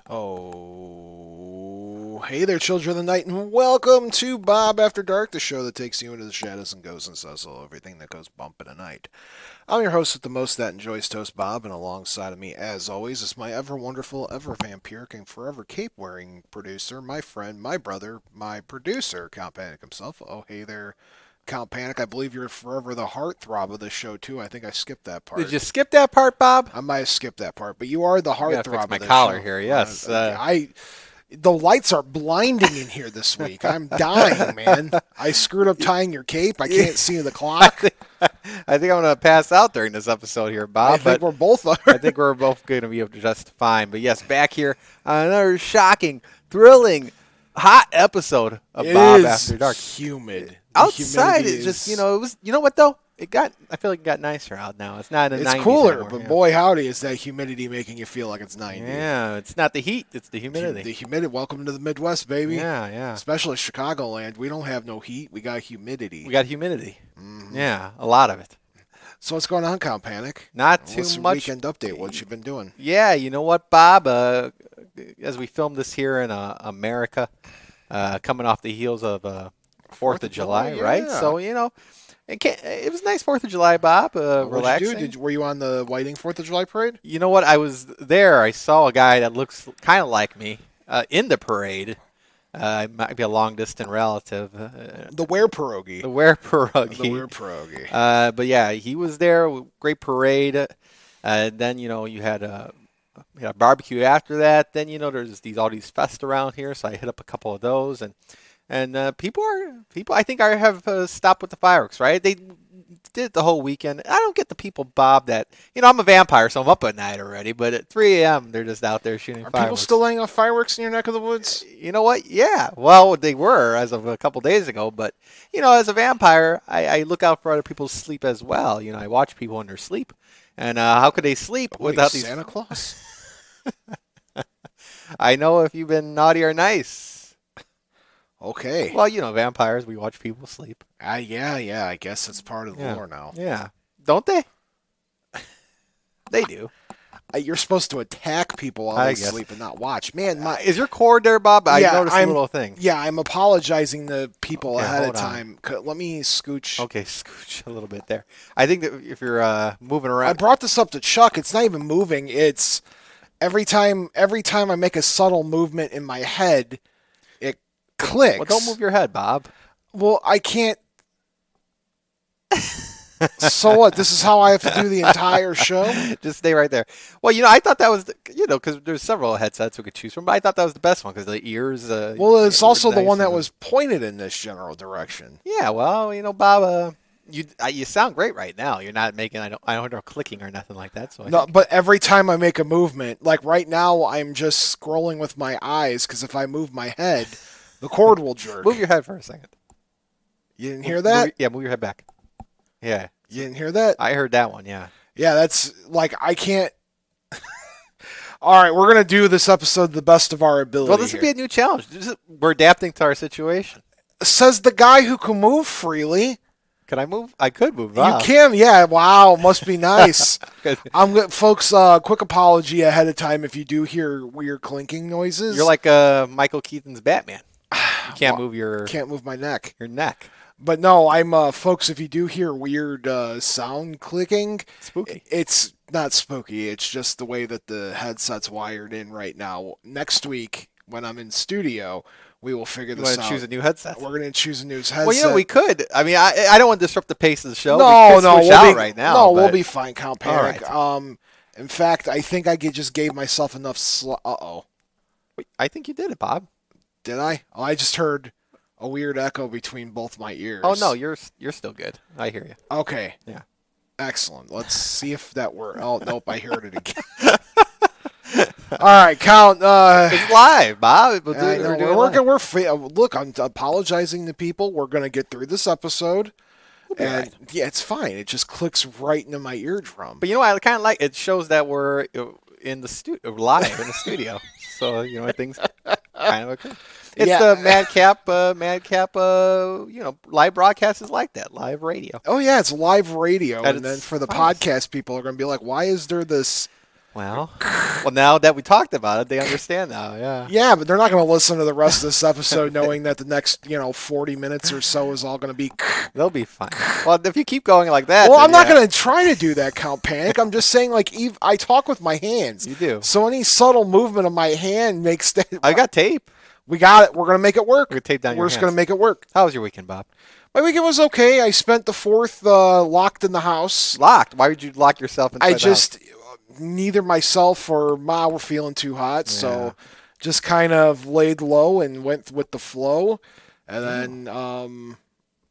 Oh, hey there, children of the night, and welcome to Bob After Dark, the show that takes you into the shadows and goes and says hello, everything that goes bump in the night. I'm your host with the most that enjoys toast, Bob, and alongside of me, as always, is my ever wonderful, ever vampiric, and forever cape-wearing producer, my friend, my brother, my producer, Count Panic himself. Oh, hey there, Count Panic. I believe you're forever the heartthrob of the show, too. I think I skipped that part. Did you skip that part, Bob? I might have skipped that part, but you are the heartthrob of the show. I gotta fix my collar here, yes. The lights are blinding in here this week. I'm dying, man. I screwed up tying your cape. I can't see the clock. I think I'm going to pass out during this episode here, Bob. I think we're both. I think we're both going to be just fine. But yes, back here on another shocking, thrilling, hot episode of Bob After Dark. Humid. Outside, it's just, it was, you know what, though? I feel like it got nicer out now. It's not in the 90s. It's cooler, anymore, but boy, howdy, is that humidity making you feel like it's 90. Yeah, it's not the heat, it's the humidity. The humidity. Welcome to the Midwest, baby. Yeah. Especially Chicagoland. We don't have no heat. We got humidity. Mm-hmm. Yeah, a lot of it. So what's going on, Count Panic? Not too What's much. Weekend update. What you been doing? Yeah, you know what, Bob? As we filmed this here in America, coming off the heels of 4th of July, yeah. right? So, it was a nice 4th of July, Bob. Relaxing. What did you do? Were you on the Whiting 4th of July parade? You know what? I was there. I saw a guy that looks kind of like me in the parade. It might be a long-distance relative. The Ware Pierogi. The Ware Pierogi. The Ware Pierogi. But yeah, he was there. Great parade. Then, you had a barbecue after that. Then, there's all these fests around here. So I hit up a couple of those. And people I think have stopped with the fireworks, right? They did it the whole weekend. I don't get the people, Bob, that, I'm a vampire, so I'm up at night already. But at 3 a.m., they're just out there shooting fireworks. Are people still laying off fireworks in your neck of the woods? You know what? Yeah. Well, they were as of a couple days ago. But, as a vampire, I look out for other people's sleep as well. I watch people in their sleep. And how could they sleep without these... Santa Claus? I know if you've been naughty or nice. Okay. Well, vampires, we watch people sleep. Yeah. I guess it's part of the lore now. Yeah. Don't they? They do. You're supposed to attack people while they sleep and not watch. Man, is your cord there, Bob? I noticed a little thing. Yeah, I'm apologizing to people ahead of time. Let me scooch. Okay, scooch a little bit there. I think that if you're moving around. I brought this up to Chuck. It's not even moving. It's every time I make a subtle movement in my head, it clicks. Well, don't move your head, Bob. Well, I can't. So what? This is how I have to do the entire show? Just stay right there. Well, I thought that was, because there's several headsets we could choose from, but I thought that was the best one because the ears. Well, it's also the one that was pointed in this general direction. Yeah, well, Bob, you sound great right now. You're not making, I don't hear clicking or nothing like that. So but every time I make a movement, like right now, I'm just scrolling with my eyes because if I move my head, the cord will jerk. Move your head for a second. You didn't hear that? Move your head back. Yeah. You didn't hear that? I heard that one, yeah. Yeah, that's like I can't. All right, we're going to do this episode the best of our ability. Well, this would be a new challenge. We're adapting to our situation. Says the guy who can move freely. Can I move? I could move. You can, yeah. Wow, must be nice. Folks, quick apology ahead of time if you do hear weird clinking noises. You're like Michael Keaton's Batman. You can't move Can't move my neck. Your neck. But no, I'm folks. If you do hear weird sound clicking, spooky. It's not spooky. It's just the way that the headset's wired in right now. Next week, when I'm in studio, we will figure this out. We're going to choose a new headset. We're going to choose a new headset. Well, we could. I mean, I don't want to disrupt the pace of the show. No, we'll be fine. Count Panic. Right. In fact, I think I just gave myself enough. Wait, I think you did it, Bob. Did I? Oh, I just heard a weird echo between both my ears. Oh no, you're still good. I hear you. Okay. Yeah. Excellent. Let's see if that works. Oh nope, I heard it again. All right, Count. It's live, Bob. Look, I'm apologizing to people. We're gonna get through this episode, and yeah, it's fine. It just clicks right into my eardrum. But I kind of like it. Shows that we're in the studio, live in the studio. So things kind of occur. It's the Madcap, live broadcast is like that, live radio. Oh, yeah, it's live radio. And then for the podcast, people are going to be like, why is there this Well, now that we talked about it, they understand now. Yeah. Yeah, but they're not going to listen to the rest of this episode knowing that the next, 40 minutes or so is all going to be. They'll be fine. Well, if you keep going like that, Well, then I'm not yeah, going to try to do that, Count Panic. I'm just saying, like, I talk with my hands. you do. So any subtle movement of my hand makes that. I got tape. We got it. We're going to make it work. We tape down We're your just going hands. to make it work. How was your weekend, Bob? My weekend was okay. I spent the 4th locked in the house. Locked. Why would you lock yourself inside I the just, neither myself or Ma were feeling too hot, house? so just kind of laid low and went with the flow. And then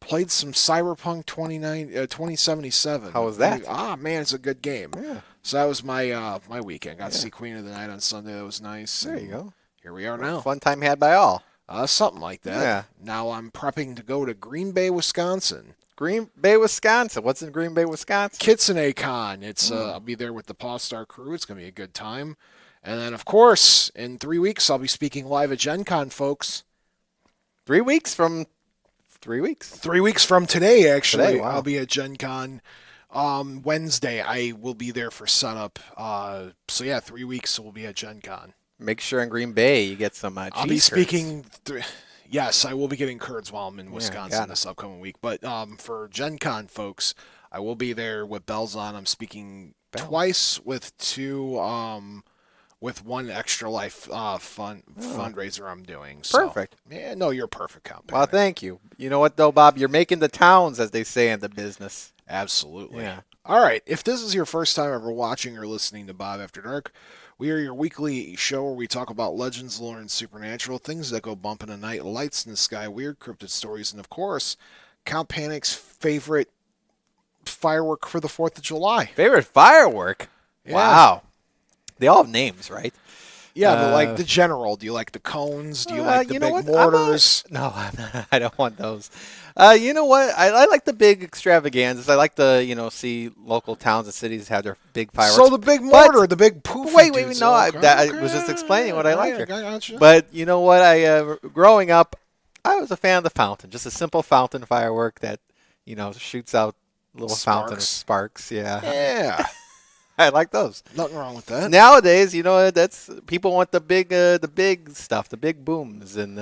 played some Cyberpunk 2077. How was that? Man, it's a good game. Yeah. So that was my weekend. Got to see Queen of the Night on Sunday. That was nice. There And you go. Here we are now. Fun time had by all. Something like that. Yeah. Now I'm prepping to go to Green Bay, Wisconsin. Green Bay, Wisconsin. What's in Green Bay, Wisconsin? Kitsune Con. It's I'll be there with the Paw Star crew. It's gonna be a good time. And then of course, in 3 weeks I'll be speaking live at Gen Con, folks. 3 weeks from 3 weeks. 3 weeks from today, actually, Today, wow. I'll be at Gen Con. Wednesday I will be there for setup. So yeah, 3 weeks we'll be at Gen Con. Make sure in Green Bay you get some cheese I'll be curds. speaking. Yes, I will be getting curds while I'm in Wisconsin got it. this upcoming week. But for Gen Con, folks, I will be there with bells on. I'm speaking twice with with one Extra Life fundraiser I'm doing. So, Perfect. Yeah, no, you're perfect, Count Well, Panic. thank you. You know what, though, Bob? You're making the towns, as they say in the business. Absolutely. Yeah. All right. If this is your first time ever watching or listening to Bob After Dark, we are your weekly show where we talk about legends, lore, and supernatural, things that go bump in the night, lights in the sky, weird cryptid stories, and of course, Count Panic's favorite firework for the 4th of July. Favorite firework? Yeah. Wow. They all have names, right? Yeah, but like the general. Do you like the cones? Do you like the you know big what? mortars? No, I'm not, I don't want those. You know what? I like the big extravaganzas. I like to, see local towns and cities have their big fireworks. So the big mortar, the big poof. Wait, no. I was just explaining what I like here. Gotcha. But you know what? Growing up, I was a fan of the fountain. Just a simple fountain firework that, shoots out a little fountain of sparks. Yeah. Yeah. I like those. Nothing wrong with that. Nowadays, that's people want the big stuff, the big booms, and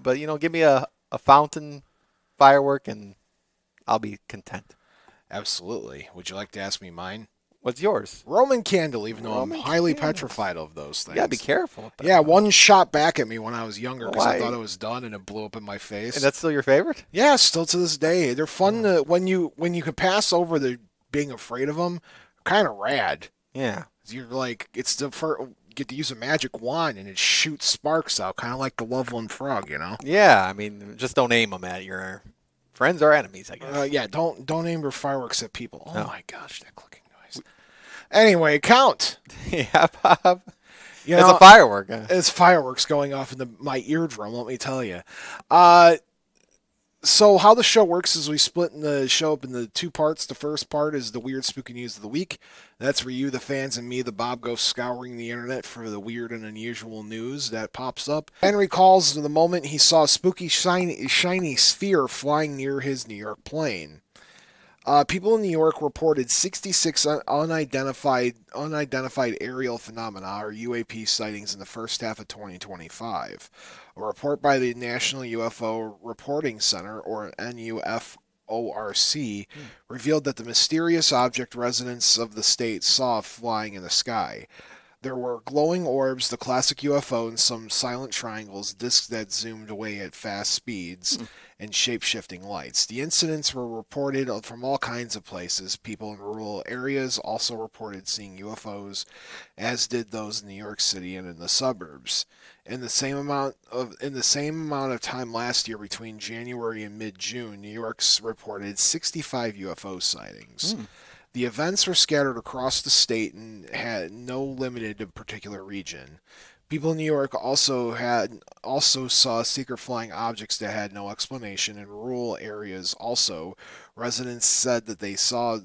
but give me a fountain firework and I'll be content. Absolutely. Would you like to ask me mine? What's yours? Roman candle, even though I'm Roman highly candles. petrified of those things. You gotta be careful with that. Yeah, one shot back at me when I was younger because I Why? thought it was done and it blew up in my face. And that's still your favorite? Yeah, still to this day. They're fun to, when you could pass over the being afraid of them. Kind of rad. Yeah. You're like, it's the first, you get to use a magic wand and it shoots sparks out, kind of like the Loveland Frog, Yeah, I mean, just don't aim them at your friends or enemies, I guess. Yeah, don't aim your fireworks at people. Oh No. my gosh, that clicking noise. Anyway, Count. Yeah, Bob. You It's know, a firework. It's fireworks going off in my eardrum, let me tell you. So how the show works is we split the show up into 2 parts. The first part is the weird spooky news of the week. That's where you, the fans, and me, the Bob, go scouring the internet for the weird and unusual news that pops up. Henry recalls the moment he saw a spooky shiny sphere flying near his New York plane. People in New York reported 66 unidentified aerial phenomena, or UAP, sightings in the first half of 2025. A report by the National UFO Reporting Center, or NUFORC, revealed that the mysterious object residents of the state saw flying in the sky. There were glowing orbs, the classic UFO, and some silent triangles, disks that zoomed away at fast speeds, and shape-shifting lights. The incidents were reported from all kinds of places. People in rural areas also reported seeing UFOs, as did those in New York City and in the suburbs. In the same amount of time last year, between January and mid-June, New York's reported 65 UFO sightings. The events were scattered across the state and had no limited to a particular region. People in New York also saw secret flying objects that had no explanation. In rural areas also, residents said that they saw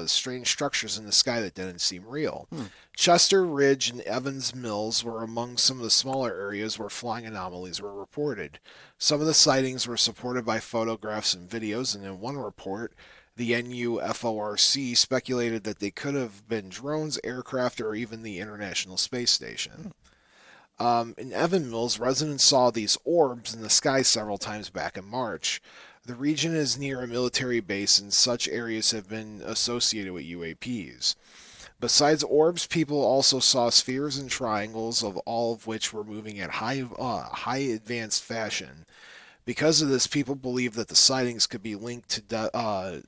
strange structures in the sky that didn't seem real. Chester Ridge and Evans Mills were among some of the smaller areas where flying anomalies were reported. Some of the sightings were supported by photographs and videos, and in one report, The NUFORC speculated that they could have been drones, aircraft, or even the International Space Station. In Evan Mills, residents saw these orbs in the sky several times back in March. The region is near a military base, and such areas have been associated with UAPs. Besides orbs, people also saw spheres and triangles, of all of which were moving at high advanced fashion. Because of this, people believe that the sightings could be linked to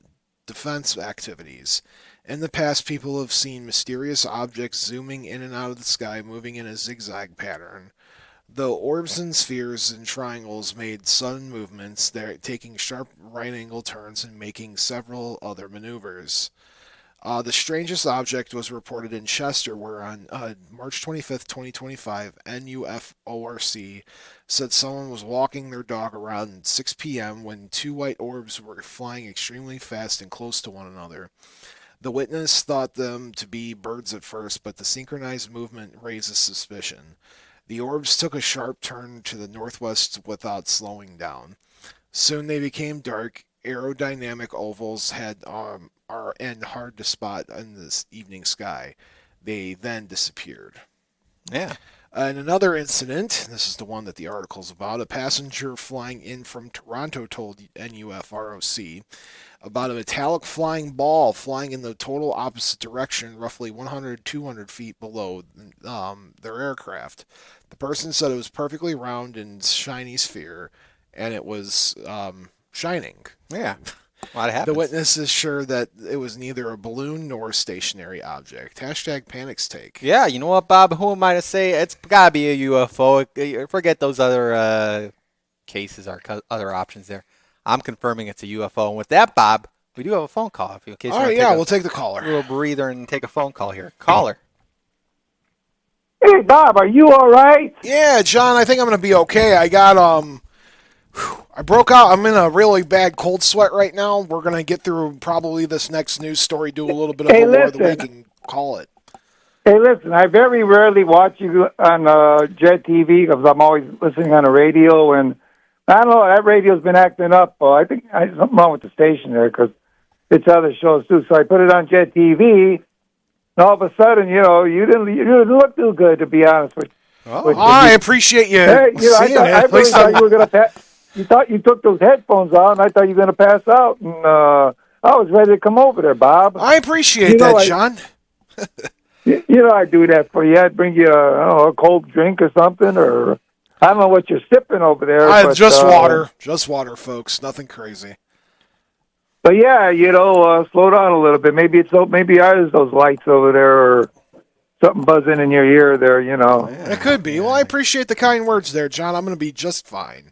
defense activities. In the past, people have seen mysterious objects zooming in and out of the sky, moving in a zigzag pattern. The orbs and spheres and triangles made sudden movements, they're taking sharp right angle turns and making several other maneuvers. The strangest object was reported in Chester, where on March 25th, 2025, NUFORC said someone was walking their dog around 6 p.m. when two white orbs were flying extremely fast and close to one another. The witness thought them to be birds at first, but the synchronized movement raises suspicion. The orbs took a sharp turn to the northwest without slowing down. Soon they became dark, aerodynamic ovals are and hard to spot in this evening sky. They then disappeared. Yeah. In another incident, this is the one that the article's about, a passenger flying in from Toronto told NUFROC about a metallic flying ball flying in the total opposite direction, roughly 100-200 feet below their aircraft. The person said it was perfectly round and shiny sphere, and it was shining. Yeah. A lot happens. The witness is sure that it was neither a balloon nor a stationary object. Hashtag Panic's take. Yeah, you know what, Bob? Who am I to say? It's got to be a UFO. Forget those other cases or other options there. I'm confirming it's a UFO. And with that, Bob, we do have a phone call. In case All right, yeah, we'll take the caller. A little breather and take a phone call here. Caller. Hey, Bob, are you all right? Yeah, John, I think I'm going to be okay. I broke out. I'm in a really bad cold sweat right now. We're going to get through probably this next news story, do a little bit of a lore of the week, and call it. Hey, listen, I very rarely watch you on Jet TV because I'm always listening on the radio, and I don't know, that radio's been acting up. I think there's something wrong with the station there because it's other shows too. So I put it on Jet TV, and all of a sudden, you didn't look too good, to be honest with you. Oh, I appreciate you seeing I it. really thought you were going to You thought you took those headphones out, and I thought you were going to pass out, and I was ready to come over there, Bob. I appreciate that, John. I'd do that for you. I'd bring you a cold drink or something, or I don't know what you're sipping over there. Just water. Just water, folks. Nothing crazy. But yeah, slow down a little bit. Maybe ours those lights over there, or something buzzing in your ear there. It could be. Well, I appreciate the kind words there, John. I'm going to be just fine.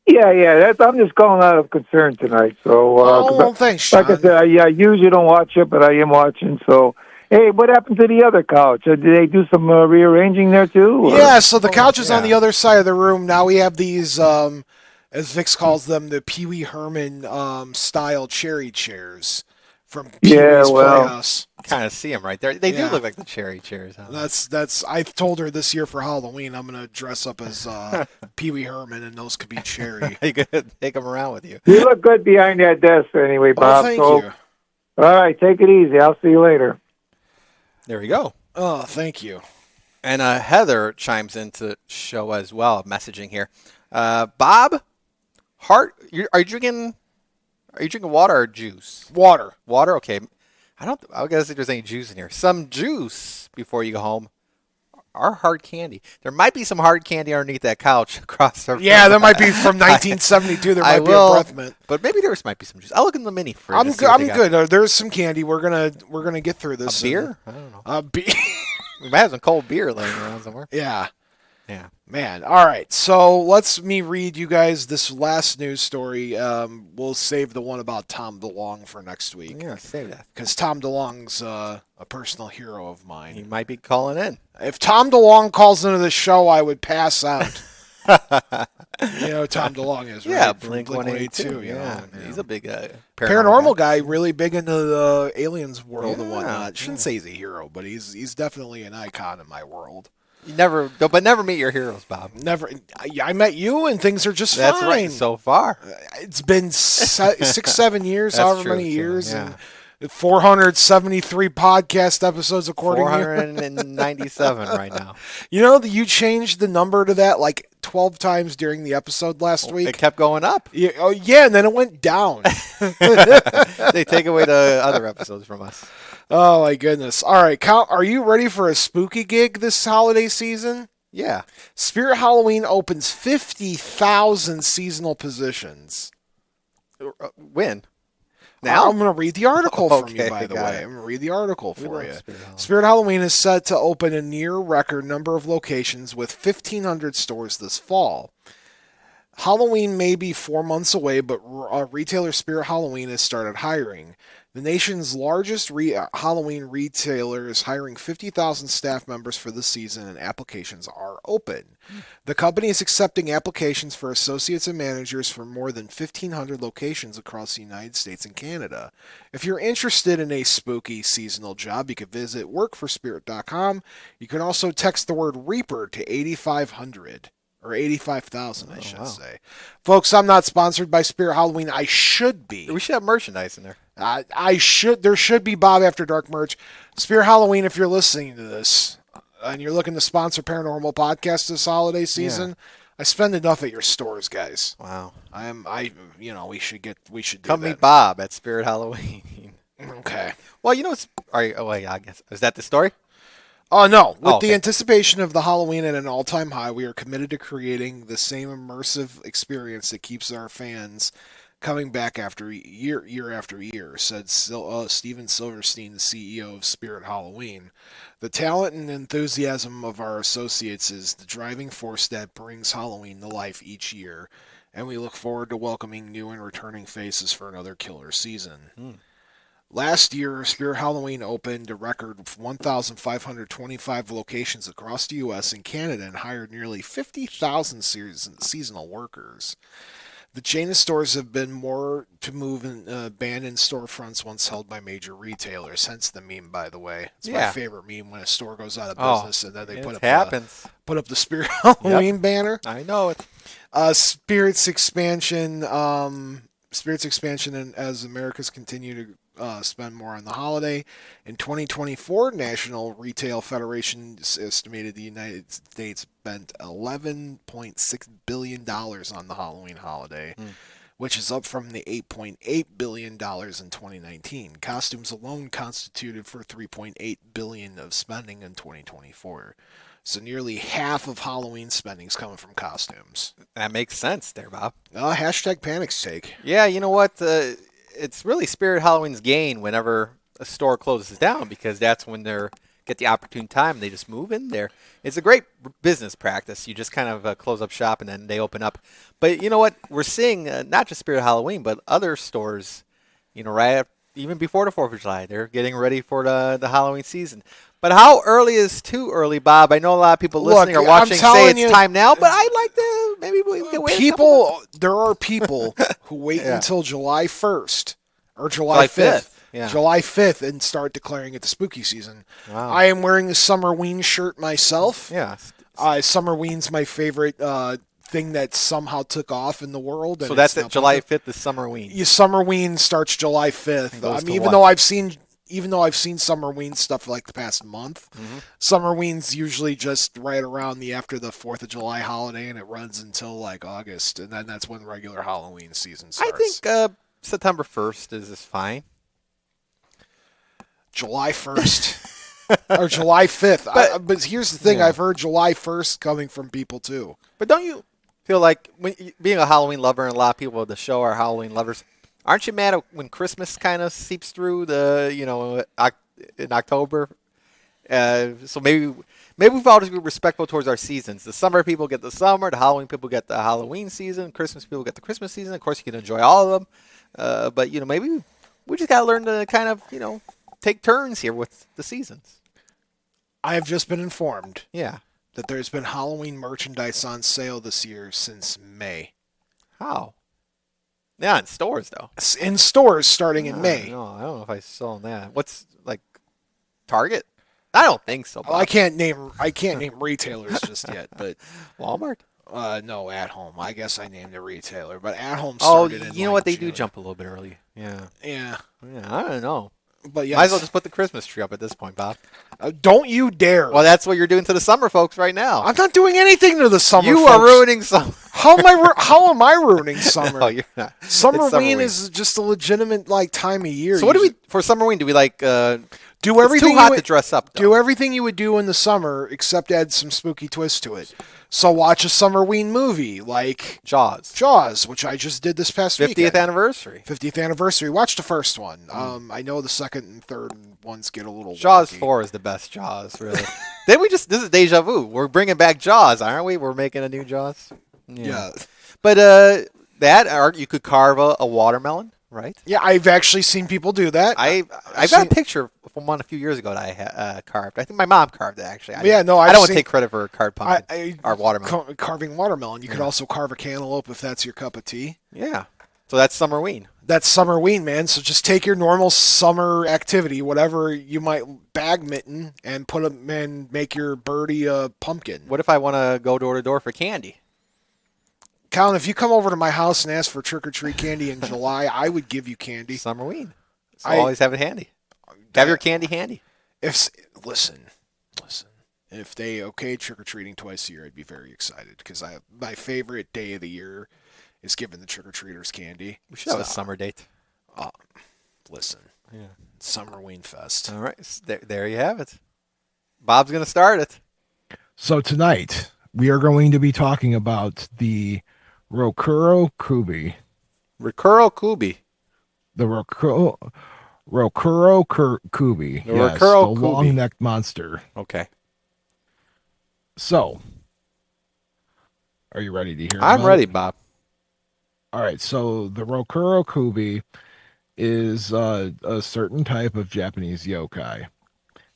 Yeah. I'm just calling out of concern tonight. So, thanks, John. Like I said, I usually don't watch it, but I am watching. So, hey, what happened to the other couch? Did they do some rearranging there too? Or? Yeah. So the couch is on the other side of the room. Now we have these, as Vix calls them, the Pee Wee Herman style cherry chairs from Pee Wee's Playhouse. Kind of see them right there. They do look like the cherry chairs. Huh? That's. I told her this year for Halloween I'm gonna dress up as Pee Wee Herman, and those could be cherry. You could take them around with you. You look good behind that desk, anyway, Bob. Thank you. All right, take it easy. I'll see you later. There we go. Oh, thank you. And Heather chimes into the show as well, messaging here. Bob, are you drinking water or juice? Water. Water. Okay. I guess if there's any juice in here. Some juice before you go home. Or hard candy. There might be some hard candy underneath that couch across the. Yeah, there might be from 1972. There might be a breath mint. But maybe there might be some juice. I'll look in the mini fridge. I'm good. There's some candy. We're gonna get through this. A beer? I don't know. A beer. We might have some cold beer laying around somewhere. Yeah. Yeah. Man. All right. So let's me read you guys this last news story. We'll save the one about Tom DeLonge for next week. Yeah, save that. Because Tom DeLonge's a personal hero of mine. He might be calling in. If Tom DeLonge calls into the show, I would pass out. You know who Tom DeLonge is, right? Yeah, From Blink-182. Yeah. He's a big paranormal guy, really big into the aliens world and Yeah, whatnot. Shouldn't say he's a hero, but he's definitely an icon in my world. But never meet your heroes, Bob. Never. I met you, and things are just That's fine. right. So far, It's been 6-7 years, That's however true, many years, yeah. and 473 podcast episodes according to 497 right now. you. You know that you changed the number to that like 12 times during the episode last It week. kept going up. Yeah, oh yeah, and then it went down. They take away the other episodes from us. Oh my goodness! All right, Cal, are you ready for a spooky gig this holiday season? Yeah. Spirit Halloween opens 50,000 seasonal positions. When? Now? I'm going to read the article from you, Okay, by the got way. it. I'm going to read the article We for love you. Spirit Halloween. Spirit Halloween is set to open a near record number of locations with 1,500 stores this fall. Halloween may be 4 months away, but retailer Spirit Halloween has started hiring. The nation's largest Halloween retailer is hiring 50,000 staff members for the season, and applications are open. The company is accepting applications for associates and managers for more than 1,500 locations across the United States and Canada. If you're interested in a spooky seasonal job, you can visit workforspirit.com. You can also text the word Reaper to 8,500. Or 85,000, I should say. Folks, I'm not sponsored by Spirit Halloween. I should be. We should have merchandise in there. I should. There should be Bob After Dark merch. Spirit Halloween, if you're listening to this and you're looking to sponsor Paranormal Podcast this holiday season, I spend enough at your stores, guys. Wow. We should do Come that. meet Bob at Spirit Halloween. Okay. Well, it's. I guess. Is that the story? Oh, no. With okay. the anticipation of the Halloween at an all-time high, we are committed to creating the same immersive experience that keeps our fans coming back year after year, said Steven Silverstein, the CEO of Spirit Halloween. The talent and enthusiasm of our associates is the driving force that brings Halloween to life each year, and we look forward to welcoming new and returning faces for another killer season. Last year, Spirit Halloween opened a record 1,525 locations across the U.S. and Canada and hired nearly 50,000 seasonal workers. The chain of stores have been more to move in abandoned storefronts once held by major retailers. Hence the meme, by the way. It's my favorite meme when a store goes out of business and then they put up the Spirit Halloween banner. I know it. Spirit's expansion, and as Americans continue to spend more on the holiday. In 2024, National Retail Federation estimated the United States spent $11.6 billion on the Halloween holiday, which is up from the $8.8 billion in 2019. Costumes alone constituted for $3.8 billion of spending in 2024. So nearly half of Halloween spending is coming from costumes. That makes sense there, Bob. Hashtag panics take. Yeah, you know what? It's really Spirit Halloween's gain whenever a store closes down, because that's when they get the opportune time. They just move in there. It's a great business practice. You just kind of close up shop and then they open up. But you know what? We're seeing not just Spirit Halloween, but other stores, even before the 4th of July, they're getting ready for the Halloween season. But how early is too early, Bob? I know a lot of people listening or watching say it's time now, but I'd like to maybe we can wait. There are people who wait until July 1st or July 5th. Yeah. July 5th and start declaring it the spooky season. Wow. I am wearing a Summerween shirt myself. Yeah. Summerween's my favorite thing that somehow took off in the world. So that's it. July 5th is Summerween. Summerween starts July 5th. Even though I've seen Summerween stuff like the past month, Summerween's usually just right around after the 4th of July holiday, and it runs until like August, and then that's when regular Halloween season starts. I think September 1st is fine. July 1st or July 5th. But here's the thing. I've heard July 1st coming from people too. But don't you feel like, being a Halloween lover, and a lot of people at the show are Halloween lovers, aren't you mad when Christmas kind of seeps through in October? So maybe we've all just been respectful towards our seasons. The summer people get the summer, the Halloween people get the Halloween season, Christmas people get the Christmas season. Of course, you can enjoy all of them. But maybe we just got to learn to kind of take turns here with the seasons. I have just been informed. Yeah. That there's been Halloween merchandise on sale this year since May. How? Yeah, in stores though. In stores starting in May. No, I don't know if I saw that. What's like Target? I don't think so, Bob. Well, I can't name retailers just yet, but Walmart. no, At Home. I guess I named a retailer, but At Home Oh, started in you know like what? They do June. jump a little bit early. Yeah. Yeah, I don't know. but Might as well yes. just put the Christmas tree up at this point, Bob. Don't you dare. Well, that's what you're doing to the summer folks right now. I'm not doing anything to the summer. You folks. are ruining summer. How am I ruining summer? No, you're not. It's Summerween is just a legitimate time of year. So what do we for Summerween? Do we like? do everything? It's too hot to dress up. Though. Do everything you would do in the summer, except add some spooky twist to it. So watch a Summerween movie like Jaws, which I just did this past 50th weekend. anniversary. 50th anniversary. Watch the first one. I know the second and third ones get a little Jaws wonky. 4 is the best Jaws, really. This is deja vu. We're bringing back Jaws, aren't we? We're making a new Jaws. Yeah. But you could carve a watermelon, right? Yeah, I've actually seen people do that. I've got a picture from one a few years ago that I carved. I think my mom carved it, actually. I don't want to take credit for carved pumpkin or watermelon. Carving watermelon. You could also carve a cantaloupe if that's your cup of tea. Yeah. So that's Summerween. That's Summerween, man. So just take your normal summer activity, whatever you might badminton, and put them and make your birdie a pumpkin. What if I want to go door to door for candy? Colin, if you come over to my house and ask for trick-or-treat candy in July, I would give you candy. Summerween. So always have it handy. Have your candy handy. Listen. If they trick-or-treating twice a year, I'd be very excited because my favorite day of the year is giving the trick-or-treaters candy. We should have a summer date. Listen. Yeah. Summerween Fest. All right. There you have it. Bob's going to start it. So tonight, we are going to be talking about the Rokurokubi. Rokurokubi. The Rokurokubi. The Yes, Rokurokubi. the long-necked monster. Okay. So, are you ready to hear I'm about ready, it? Bob. All right, so the Rokurokubi is a certain type of Japanese yokai.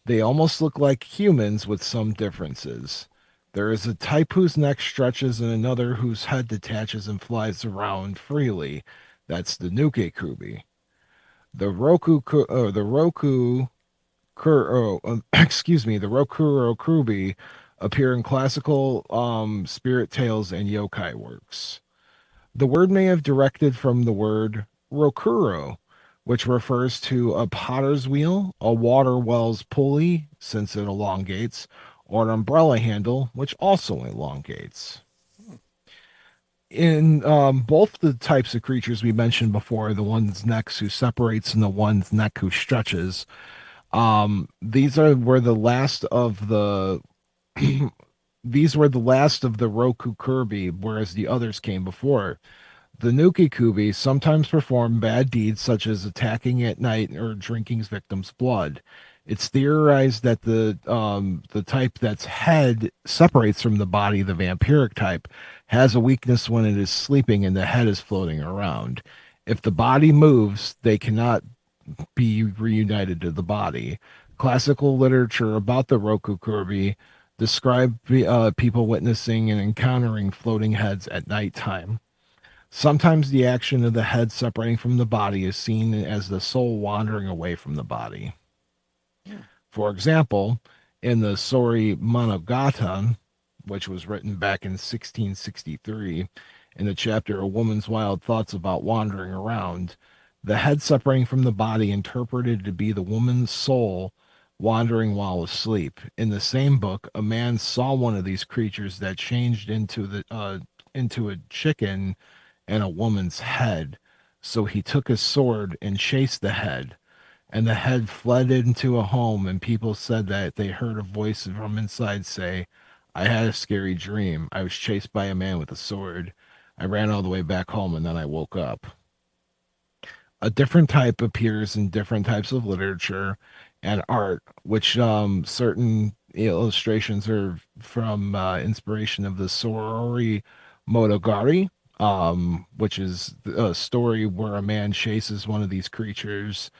They almost look like humans with some differences. There is a type whose neck stretches and another whose head detaches and flies around freely. That's the Nuke-kubi. The Rokurokubi appear in classical spirit tales and yokai works. The word may have directed from the word Rokuro, which refers to a potter's wheel, a water well's pulley, since it elongates, or an umbrella handle, which also elongates. In both the types of creatures we mentioned before, the one's neck who separates and the one's neck who stretches, were the last of the Rokurokubi, whereas the others came before. The Nuke-kubi sometimes perform bad deeds such as attacking at night or drinking victims' blood. It's theorized that the type that's head separates from the body, the vampiric type, has a weakness when it is sleeping and the head is floating around. If the body moves, they cannot be reunited to the body. Classical literature about the Rokurokubi describe people witnessing and encountering floating heads at nighttime. Sometimes the action of the head separating from the body is seen as the soul wandering away from the body. For example, in the Sori Monogatari, which was written back in 1663, in the chapter A Woman's Wild Thoughts About Wandering Around, the head separating from the body interpreted to be the woman's soul wandering while asleep. In the same book, a man saw one of these creatures that changed into a chicken and a woman's head. So he took his sword and chased the head, and the head fled into a home, and people said that they heard a voice from inside say, "I had a scary dream. I was chased by a man with a sword. I ran all the way back home, and then I woke up." A different type appears in different types of literature and art, which certain illustrations are from inspiration of the Sorori Monogatari, which is a story where a man chases one of these creatures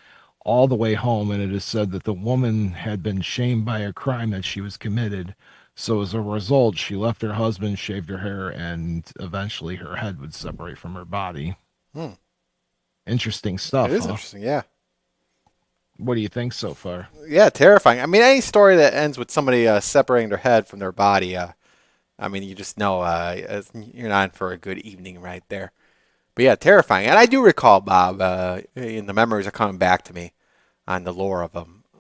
all the way home, and it is said that the woman had been shamed by a crime that she was committed. So as a result, she left her husband, shaved her hair, and eventually her head would separate from her body. Interesting stuff. It is huh? interesting, yeah. What do you think so far? Yeah, terrifying. I mean, any story that ends with somebody separating their head from their body, I mean, you just know you're not in for a good evening right there. But yeah, terrifying. And I do recall, Bob, and the memories are coming back to me on the lore of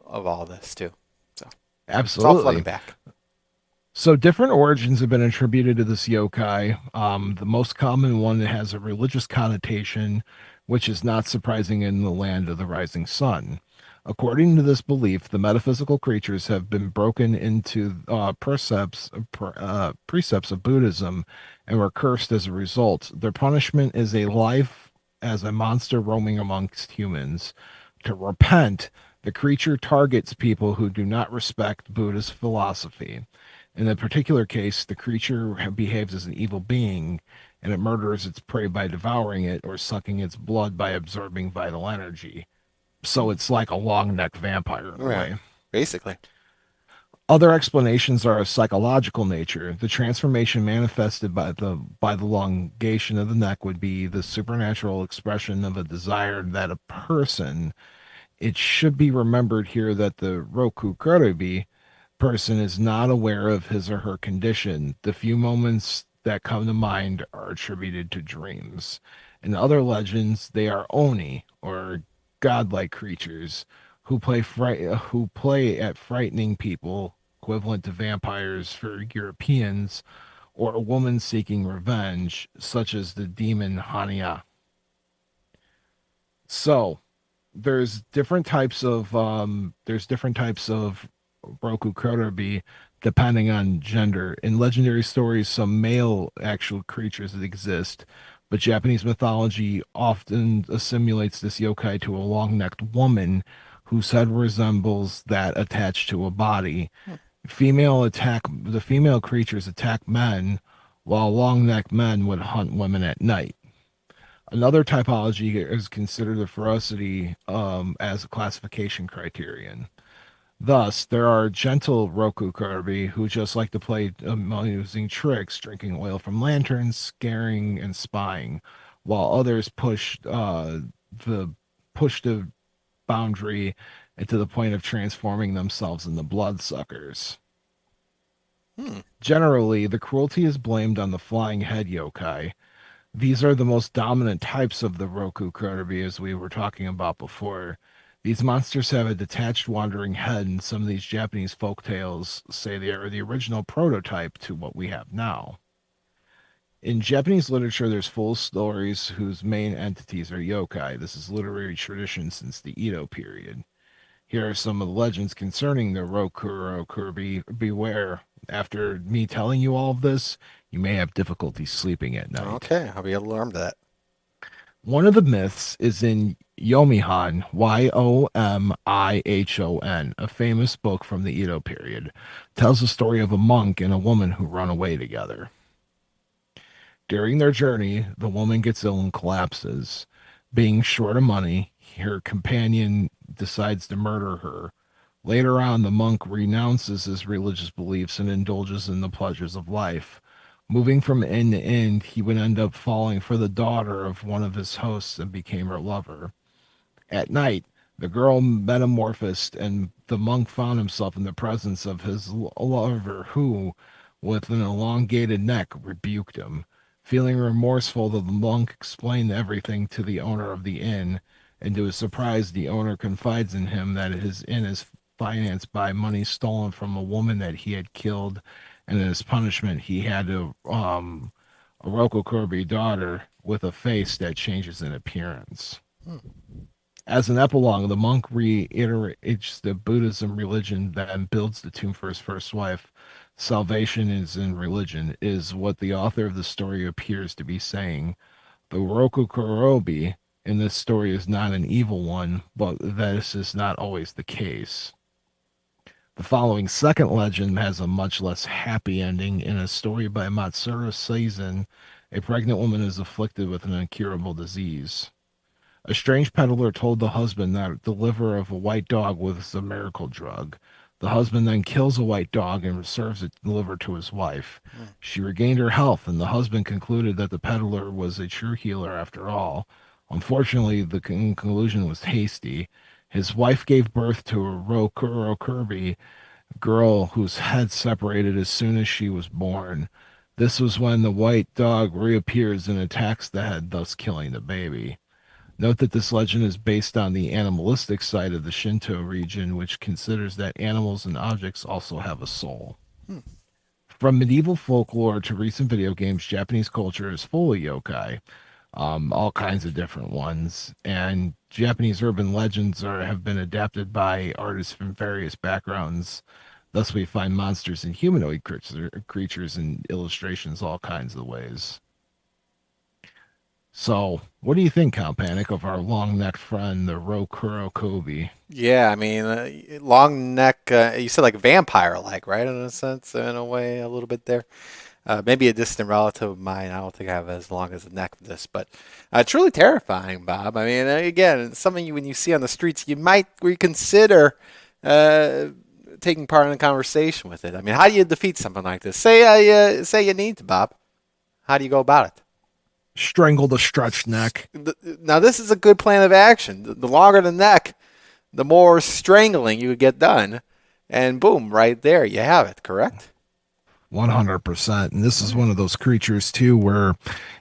all this too. So it's all flooding Absolutely. back. So different origins have been attributed to this yokai. The most common one has a religious connotation, which is not surprising in the land of the rising sun. According to this belief, the metaphysical creatures have been broken into precepts of Buddhism and were cursed as a result. Their punishment is a life as a monster roaming amongst humans. To repent, the creature targets people who do not respect Buddhist philosophy. In a particular case, the creature behaves as an evil being, and it murders its prey by devouring it or sucking its blood by absorbing vital energy. So it's like a long necked vampire in a Yeah, way. basically. Other explanations are of psychological nature. The transformation manifested by the elongation of the neck would be the supernatural expression of a desire that a person. It should be remembered here that the Rokurokubi person is not aware of his or her condition. The few moments that come to mind are attributed to dreams. In other legends, they are oni, or godlike creatures, who play at frightening people, equivalent to vampires for Europeans, or a woman seeking revenge, such as the demon Hania. So, there's different types of Roku Kotobi depending on gender. In legendary stories, some male actual creatures that exist, but Japanese mythology often assimilates this yokai to a long-necked woman whose head resembles that attached to a body. The female creatures attack men, while long-necked men would hunt women at night. Another typology is considered the ferocity as a classification criterion. Thus, there are gentle Rokurokubi who just like to play amusing tricks, drinking oil from lanterns, scaring and spying, while others the push the boundary to the point of transforming themselves into bloodsuckers. Hmm. Generally, the cruelty is blamed on the flying head yokai. These are the most dominant types of the Rokurokubi, as we were talking about before. These monsters have a detached wandering head, and some of these Japanese folk tales say they are the original prototype to what we have now. In Japanese literature, there's full stories whose main entities are yokai. This is literary tradition since the Edo period. Here are some of the legends concerning the Rokurokubi. Beware. After me telling you all of this, you may have difficulty sleeping at night. Okay, I'll be alarmed at that. One of the myths is in Yomihon, Yomihon, a famous book from the Edo period. Tells the story of a monk and a woman who run away together. During their journey, the woman gets ill and collapses. Being short of money, her companion decides to murder her. Later on, the monk renounces his religious beliefs and indulges in the pleasures of life. Moving from end to end, he would end up falling for the daughter of one of his hosts and became her lover. At night, the girl metamorphosed, and the monk found himself in the presence of his lover, who, with an elongated neck, rebuked him. Feeling remorseful, the monk explained everything to the owner of the inn, and to his surprise, the owner confides in him that his inn is financed by money stolen from a woman that he had killed, and as punishment, he had a Rokurokubi daughter with a face that changes in appearance. Hmm. As an epilogue, the monk reiterates the Buddhism religion that builds the tomb for his first wife. Salvation is in religion, is what the author of the story appears to be saying. The Rokurokubi in this story is not an evil one, but this is not always the case. The following second legend has a much less happy ending. In a story by Matsuru Seisen, a pregnant woman is afflicted with an incurable disease. A strange peddler told the husband that the liver of a white dog was a miracle drug. The husband then kills a white dog and serves the liver to his wife. Hmm. She regained her health, and the husband concluded that the peddler was a true healer after all. Unfortunately, the conclusion was hasty. His wife gave birth to a Rokurokubi girl whose head separated as soon as she was born. This was when the white dog reappears and attacks the head, thus killing the baby. Note that this legend is based on the animalistic side of the Shinto region, which considers that animals and objects also have a soul. Hmm. From medieval folklore to recent video games, Japanese culture is full of yokai, all kinds of different ones. And Japanese urban legends have been adapted by artists from various backgrounds. Thus, we find monsters and humanoid creatures and illustrations all kinds of ways. So, what do you think, Count Panic, of our long-necked friend, the Rokurokubi? Yeah, I mean, long neck. You said like vampire-like, right? In a sense, in a way, a little bit there. Maybe a distant relative of mine. I don't think I have as long as a neck for this, but truly terrifying, Bob. I mean, again, it's something when you see on the streets, you might reconsider uh, taking part in a conversation with it. I mean, how do you defeat something like this? Say you need to, Bob. How do you go about it? Strangle the stretched neck. Now, this is a good plan of action. The longer the neck, the more strangling you would get done, and boom, right there, you have it. Correct? 100%. And this is one of those creatures, too, where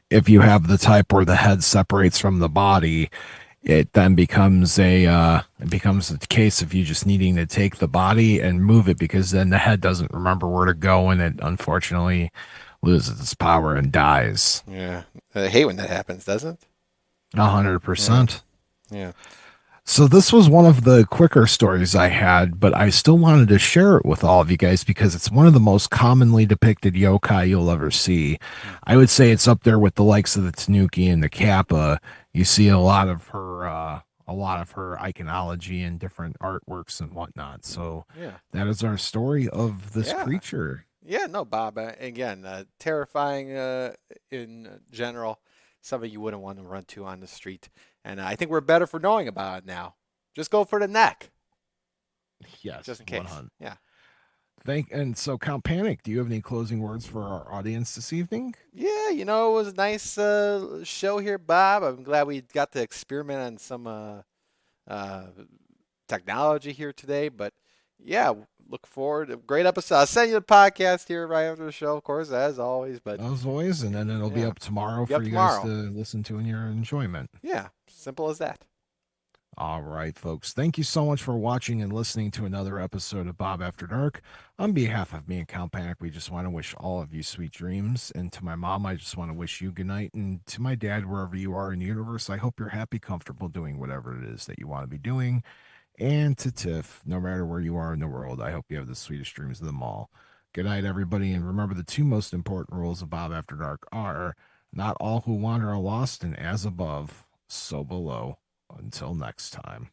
if you have the type where the head separates from the body, it then becomes it becomes a case of you just needing to take the body and move it, because then the head doesn't remember where to go, and it unfortunately loses its power and dies. Yeah. I hate when that happens, doesn't it? 100%. Yeah. So this was one of the quicker stories I had, but I still wanted to share it with all of you guys because it's one of the most commonly depicted yokai you'll ever see. I would say it's up there with the likes of the Tanuki and the Kappa. You see a lot of her iconology and different artworks and whatnot. So Yeah. that is our story of this Yeah. creature. Yeah, no, Bob. Again, terrifying in general. Something you wouldn't want to run to on the street. And I think we're better for knowing about it now. Just go for the neck, Yes, just in case. 100. Yeah. And so Count Panic, do you have any closing words for our audience this evening? Yeah, it was a nice show here, Bob. I'm glad we got to experiment on some uh, technology here today. But yeah, look forward. A great episode. I'll send you the podcast here right after the show, of course, as always. But As always, and then it'll be yeah, up tomorrow be for up you guys tomorrow. to listen to in your enjoyment. Yeah, simple as that. All right, folks. Thank you so much for watching and listening to another episode of Bob After Dark. On behalf of me and Count Panic, we just want to wish all of you sweet dreams. And to my mom, I just want to wish you good night. And to my dad, wherever you are in the universe, I hope you're happy, comfortable doing whatever it is that you want to be doing. And to Tiff, no matter where you are in the world, I hope you have the sweetest dreams of them all. Good night, everybody. And remember, the two most important rules of Bob After Dark are not all who wander are lost, and as above, so below. Until next time.